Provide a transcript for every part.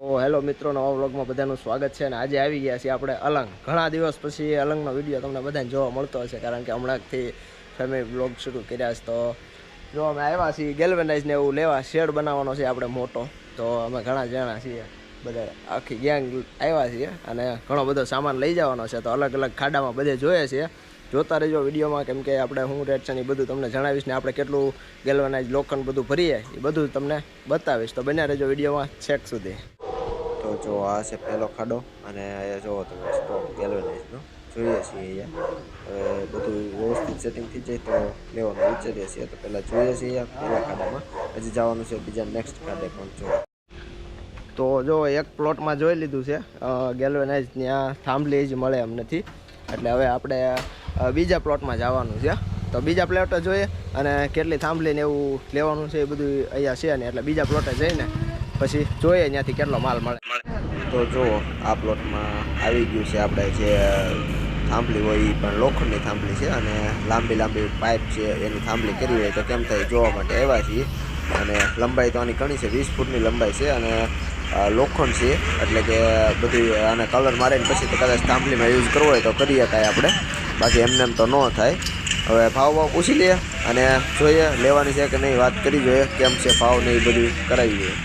Hello મિત્રો, નવા વ્લોગમાં બધાનું સ્વાગત છે. અને આજે આવી ગયા છીએ આપણે અલંગ. ઘણા દિવસ પછી અલંગનો વિડીયો તમને બધાને જોવા મળતો હશે, કારણ કે હમણાંથી ફેમિલી વ્લોગ શરૂ કર્યા છે. તો જો અમે આવ્યા છીએ ગેલ્વેનાઇઝને એવું લેવા, શેડ બનાવવાનો છે આપણે મોટો. તો અમે ઘણા જણા છીએ, બધા આખી ગેંગ આવ્યા છીએ અને ઘણો બધો સામાન લઈ જવાનો છે. તો અલગ અલગ ખાડામાં બધે જોઈએ છીએ. જોતા રહેજો વિડીયોમાં, કેમ કે આપણે શું રેટ છે ને એ બધું તમને જણાવીશ, ને આપણે કેટલું ગેલ્વેનાઇઝ લોખંડ બધું ભરીએ એ બધું તમને બતાવીશ. તો બન્યા રહેજો વિડીયોમાં છેક સુધી. તો જો આ છે પહેલો ખાડો, અને અહીંયા જોવો તમે સ્ટોક ગેલ્વેનાઇઝનો જોઈએ છીએ. અહીંયા હવે બધું વ્યવસ્થિત સેટિંગ થઈ જાય તો લેવાનું વિચારીએ છીએ. તો પહેલાં જોઈએ છીએ પહેલા ખાડામાં, હજી જવાનું છે બીજા નેક્સ્ટ ખાડે પણ. તો જો એક પ્લોટમાં જોઈ લીધું છે ગેલ્વેનાઇઝ, ત્યાં થાંભલી જ મળે એમ નથી, એટલે હવે આપણે બીજા પ્લોટમાં જવાનું છે. તો બીજા પ્લોટે જોઈએ અને કેટલી થાંભલીને એવું લેવાનું છે એ બધું અહીંયા છે ને, એટલે બીજા પ્લોટે જઈને પછી જોઈએ ત્યાંથી કેટલો માલ મળે. તો જો આ પ્લોટમાં આવી ગયું છે આપણે જે થાંભલી હોય એ પણ લોખંડની થાંભલી છે, અને લાંબી લાંબી પાઇપ છે એની થાંભલી કરી હોય તો કેમ થાય જોવા માટે આવ્યા છીએ. અને લંબાઈ તો આની ઘણી છે, 20 ફૂટની લંબાઈ છે, અને લોખંડ છે, એટલે કે બધું આને કલર મારીને પછી તો કદાચ થાંભલીમાં યુઝ કરવો હોય તો કરી શકાય આપણે, બાકી એમને એમ તો ન થાય. હવે ભાવ પૂછી લઈએ અને જોઈએ લેવાની છે કે નહીં, વાત કરી જોઈએ કેમ છે ભાવ ને એ બધું કરાવી જોઈએ.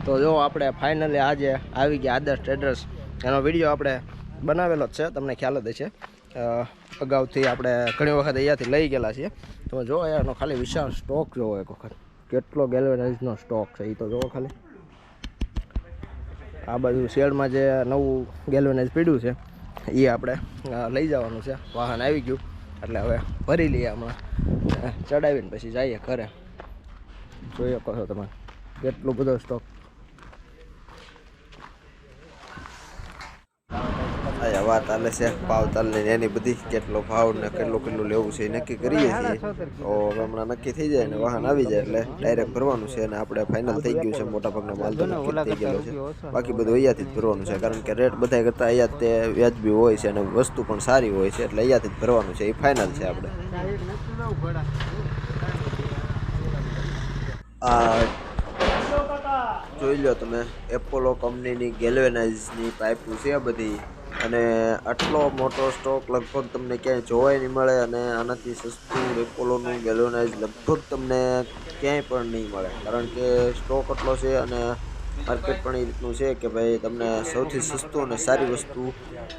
તો જો આપણે ફાઇનલી આજે આવી ગયા આદર્શ ટ્રેડર્સ. એનો વિડીયો આપણે બનાવેલો જ છે, તમને ખ્યાલ જ છે. અગાઉથી આપણે ઘણી વખત અહીંયાથી લઈ ગયેલા છીએ. તો જો એનો ખાલી વિશાળ સ્ટોક જોવો એક વખત, કેટલો ગેલ્વેનાઇઝનો સ્ટોક છે એ તો જોવો ખાલી. આ બાજુ શેડમાં જે નવું ગેલ્વેનાઇઝ પીડ્યું છે એ આપણે લઈ જવાનું છે. વાહન આવી ગયું એટલે હવે ભરી લઈએ, હમણાં ચડાવીને પછી જઈએ ઘરે. જોઈ શકો છો તમે કેટલો બધો સ્ટોક. અહીંયા વાત ચાલે છે ભાવ તાલની એની બધી, કેટલો ભાવ ને કેટલું લેવું છે એ નક્કી કરીએ છીએ. તો હમણાં નક્કી થઈ જાય ને વાહન આવી જાય એટલે ડાયરેક્ટ ભરવાનું છે. અને આપણે ફાઇનલ થઈ ગયું છે, મોટાભાગનો માલ તો નક્કી થઈ ગયેલો છે. બાકી બધું અહીંયાથી જ ભરવાનું છે, કારણ કે રેટ બધા કરતાં અહીંયા તે વ્યાજબી હોય છે અને વસ્તુ પણ સારી હોય છે, એટલે અહીંયાથી જ ભરવાનું છે. એ ફાઇનલ છે આપણે. જોઈ લો તમે, એપોલો કંપનીની ગેલ્વેનાઇઝની પાઇપો છે બધી, અને આટલો મોટો સ્ટોક લગભગ તમને ક્યાંય જોવાય નહીં મળે. અને આનાથી સસ્તું એપોલોનું ગેલ્વેનાઇઝ લગભગ તમને ક્યાંય પણ નહીં મળે, કારણ કે સ્ટોક એટલો છે અને માર્કેટ પણ એ રીતનું છે કે ભાઈ તમને સૌથી સસ્તું અને સારી વસ્તુ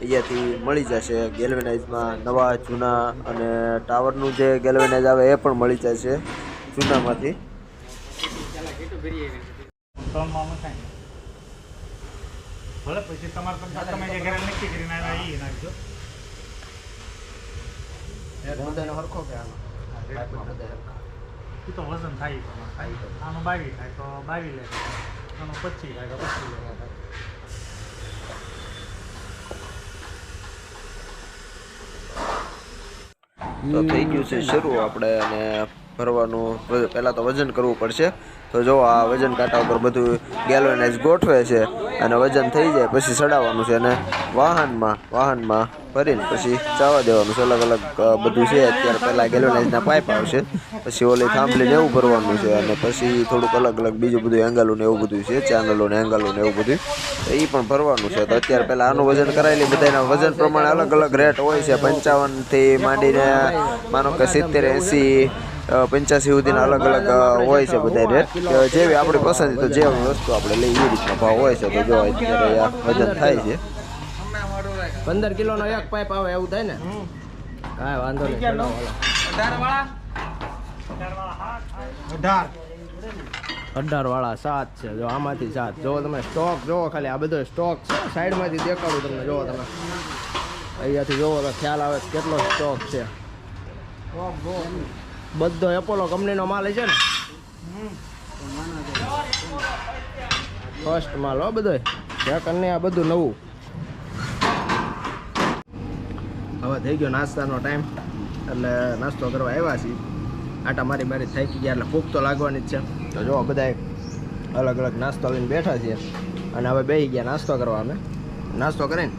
અહીંયાથી મળી જશે. ગેલ્વેનાઇઝમાં નવા જૂના અને ટાવરનું જે ગેલ્વેનાઇઝ આવે એ પણ મળી જશે જૂનામાંથી. ભલે પછી તમારે તમે જે ઘરે નક્કી કરીને આવ્યા એ નાખજો. બધાને હરખો કે આનો તો વજન થાય, આનું 22 થાય તો 22 લે, આનું 25 થાય તો 25 લે. તો થઈ ગયું છે શરૂ આપણે, અને ભરવાનું પહેલાં તો વજન કરવું પડશે. તો જો આ વજન કાંટા ઉપર બધું ગેલ્વેનાઇઝ ગોઠવે છે, અને વજન થઈ જાય પછી ચડાવવાનું છે, અને વાહનમાં ભરીને પછી જવા દેવાનું છે. અલગ અલગ બધું છે. અત્યારે પહેલાં ગેલ્વેનાઇઝના પાઇપ આવશે, પછી ઓલી થાંભલીને એવું ભરવાનું છે, અને પછી થોડુંક અલગ અલગ બીજું બધું એંગલોને એવું બધું છે, ચેનલોને એંગલોને એવું બધું એ પણ ભરવાનું છે. તો અત્યારે પહેલાં આનું વજન કરાયેલી, બધાના વજન પ્રમાણે અલગ અલગ રેટ હોય છે. 55થી માંડીને માનો કે 70, 80, 85 સુધીના અલગ અલગ હોય છે બધા રેટ, જેવી આપણી પસંદ. તો જેવી વસ્તુ આપણે લઈએ એ રીતનો ભાવ હોય છે. તો જો અત્યારે વજન થાય છે 15 કિલોનો એક પાઇપ આવે એવું થાય ને, કાંઈ વાંધો નહીં. 18 વાળા 7 છે. જો આમાંથી 7 જો તમે સ્ટોક જોવો ખાલી, આ બધો સ્ટોક છે. સાઈડમાંથી દેખાડું તમને, જોવો તમે અહીંયાથી જોવો તો ખ્યાલ આવે કેટલો સ્ટોક છે. બધો એપોલો કંપનીનો માલ છે ને, ફર્સ્ટ માલ હો બધો. સેકન્ડ આ બધું નવું. હવે થઈ ગયો નાસ્તાનો ટાઈમ, એટલે નાસ્તો કરવા આવ્યા છીએ. આટા મારી થાકી ગયા એટલે ભૂખ તો લાગવાની જ છે. તો જો બધા અલગ અલગ નાસ્તો લઈને બેઠા છીએ અને હવે બેસી ગયા નાસ્તો કરવા. અમે નાસ્તો કરીને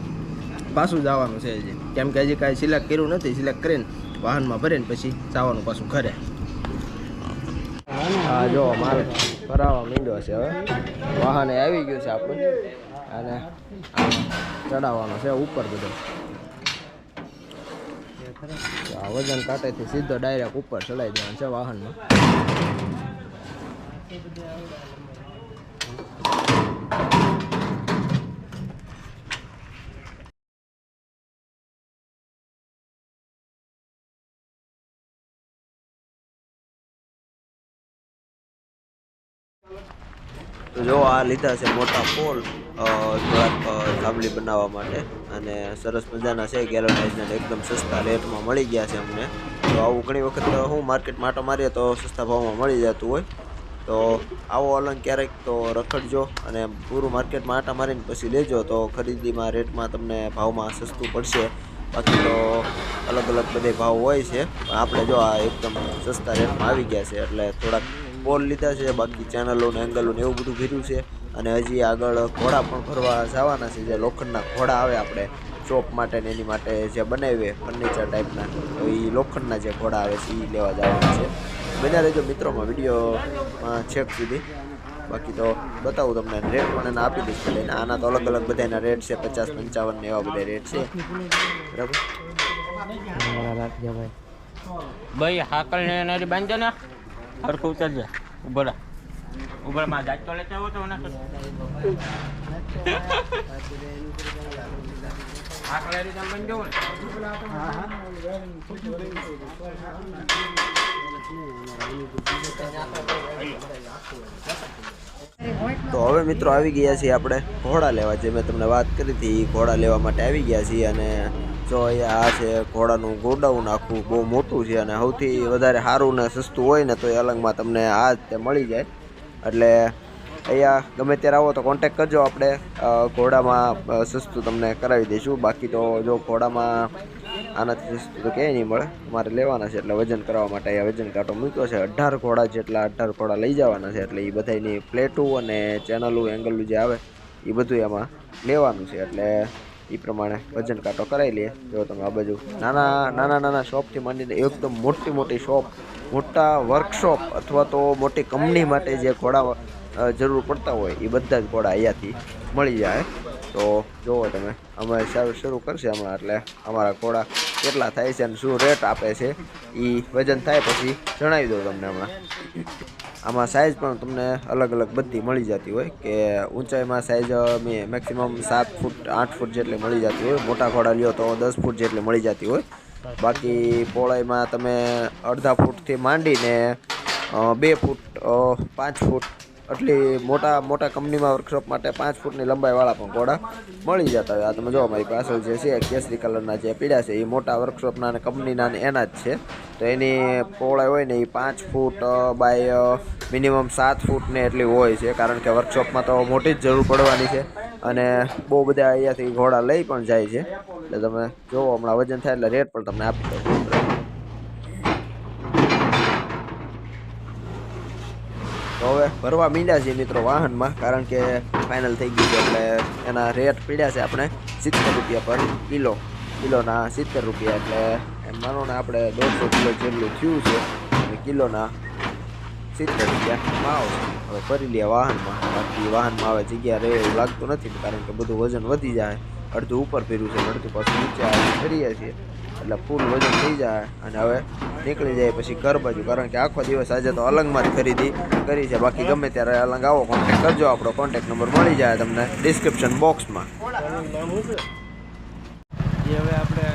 પાછું જવાનું છે હજી, કેમ કે હજી કાંઈ સિલેક્ટ કર્યું નથી. સિલેક્ટ કરીને વાહનમાં ભરીને પછી જવાનું પાછું ઘરે. હા જો માલ ભરાવા માંડ્યો છે. હવે વાહને આવી ગયું છે આપણું અને ચડાવવાનો છે ઉપર બધું. આ વજન કાંટેથી સીધો ડાયરેક્ટ ઉપર ચડાવી દેવાનું છે વાહનમાં. તો જો આ લીધા છે મોટા પોલ થોડાક થાંભલી બનાવવા માટે અને સરસ મજાના છે ગેલોનાઇઝના, એકદમ સસ્તા રેટમાં મળી ગયા છે અમને. તો આવું ઘણી વખત હું માર્કેટમાં આટો મારીએ તો સસ્તા ભાવમાં મળી જતું હોય. તો આવો અલંગ ક્યારેક તો રખડજો અને પૂરું માર્કેટમાં આટા મારીને પછી લેજો તો ખરીદીમાં રેટમાં તમને ભાવમાં સસ્તું પડશે. બાકી તો અલગ અલગ બધે ભાવ હોય છે, પણ આપણે જો આ એકદમ સસ્તા રેટમાં આવી ગયા છે એટલે થોડાક પોલ લીધા છે. બાકી ચેનલો ને એંગલો ને એવું બધું ભર્યું છે અને હજી આગળ ઘોડા પણ ભરવા જવાના છે. જે લોખંડના ઘોડા આવે આપણે શોપ માટે ને એની માટે જે બનાવીએ ફર્નિચર ટાઈપના, તો એ લોખંડના જે ઘોડા આવે છે એ લેવા જવાના છે. બન્યા રહેજો મિત્રોમાં વિડીયોમાં છેક સુધી. બાકી તો બતાવું તમને, રેટ પણ એને આપી દઈશ બધાને. આના તો અલગ અલગ બધાના રેટ છે, 50-55 ને એવા બધા રેટ છે. બરાબર ભાઈ હાકલ ને એનાથી બાંધજો ને હરખું ઉતરજે. ઉભરા ઉભરામાં જાચતો લેતા આવો તો હાકલેરી તમે બાંધજો ને. તો હવે મિત્રો આવી ગયા છીએ આપણે ઘોડા લેવા. જે મેં તમને વાત કરી હતી ઘોડા લેવા માટે આવી ગયા છીએ. અને જો અહીંયા આ છે ઘોડાનું ગોડાઉન, આખું બહુ મોટું છે અને સૌથી વધારે સારું ને સસ્તું હોય ને તો એ અલંગમાં તમને આ જ તે મળી જાય. એટલે અહીંયા ગમે ત્યારે આવો તો કોન્ટેક કરજો, આપણે ઘોડામાં સસ્તું તમને કરાવી દઈશું. બાકી તો જો ઘોડામાં આનાથી સસ્તું તો ક્યાંય નહીં મળે. મારે લેવાના છે એટલે વજન કરવા માટે અહીંયા વજન કાંટો મૂક્યો છે. 18 ઘોડા જેટલા 18 ઘોડા લઈ જવાના છે. એટલે એ બધાની પ્લેટું અને ચેનલું એંગલું જે આવે એ બધું એમાં લેવાનું છે. એટલે એ પ્રમાણે વજન કાંટો કરાવી લઈએ. જો તમે આ બાજુ નાના શોપથી માંડીને એકદમ મોટી મોટી શોપ, મોટા વર્કશોપ અથવા તો મોટી કંપની માટે જે ઘોડા જરૂર પડતા હોય એ બધા જ ઘોડા અહીંયાથી મળી જાય. તો જુઓ તમે, અમે શરૂ કરશે હમણાં. એટલે અમારા ઘોડા કેટલા થાય છે અને શું રેટ આપે છે એ વજન થાય પછી જણાવી દઉં તમને હમણાં. આમાં સાઇઝ પણ તમને અલગ અલગ બધી મળી જતી હોય. કે ઊંચાઈમાં સાઇઝ મેક્સિમમ 7 ફૂટ 8 ફૂટ જેટલી મળી જતી હોય. મોટા ઘોડા લ્યો તો 10 ફૂટ જેટલી મળી જતી હોય. બાકી પહોળાઈમાં તમે અડધા ફૂટથી માંડીને 2 ફૂટ 5 ફૂટ એટલી મોટા કંપનીમાં વર્કશોપ માટે 5 ફૂટની લંબાઈવાળા પણ ઘોડા મળી જતા હોય. આ તમે જો અમારી પાછળ જે છે કેસરી કલરના જે પીડા છે એ મોટા વર્કશોપના અને કંપનીના એના જ છે. તો એની પહોળાઈ હોય ને એ 5 ફૂટ બાય મિનિમમ 7 ફૂટને એટલી હોય છે. કારણ કે વર્કશોપમાં તો મોટી જ જરૂર પડવાની છે અને બહુ બધા અહીંયાથી ઘોડા લઈ પણ જાય છે. એટલે તમે જુઓ, હમણાં વજન થાય એટલે રેટ પણ તમને આપી દઉં. તો હવે ભરવા માંડ્યા છીએ મિત્રો વાહનમાં, કારણ કે ફાઇનલ થઈ ગયું છે. એટલે એના રેટ પીડ્યા છે આપણે 70 રૂપિયા પર કિલોના 70 રૂપિયા. એટલે એમ માનો ને આપણે 150 કિલો જેટલું થયું છે અને કિલોના 70 રૂપિયા આવશે. હવે ભરી લઈએ વાહનમાં. બાકી વાહનમાં હવે જગ્યા રહે એવું લાગતું નથી, કારણ કે બધું વજન વધી જાય. અડધું ઉપર ફેર્યું છે, અડધું પાછું નીચે ફરીએ છીએ એટલે ફૂલ વજન થઈ જાય. અને હવે નીકળી જાય પછી ઘર બાજુ, કારણ કે આખો દિવસ આજે તો અલંગમાં જ ખરીદી કરી છે. બાકી ગમે ત્યારે અલંગ આવો કોન્ટેક કરજો. આપણો કોન્ટેક નંબર મળી જાય તમને ડિસ્ક્રિપ્શન બોક્સમાં. જે હવે આપણે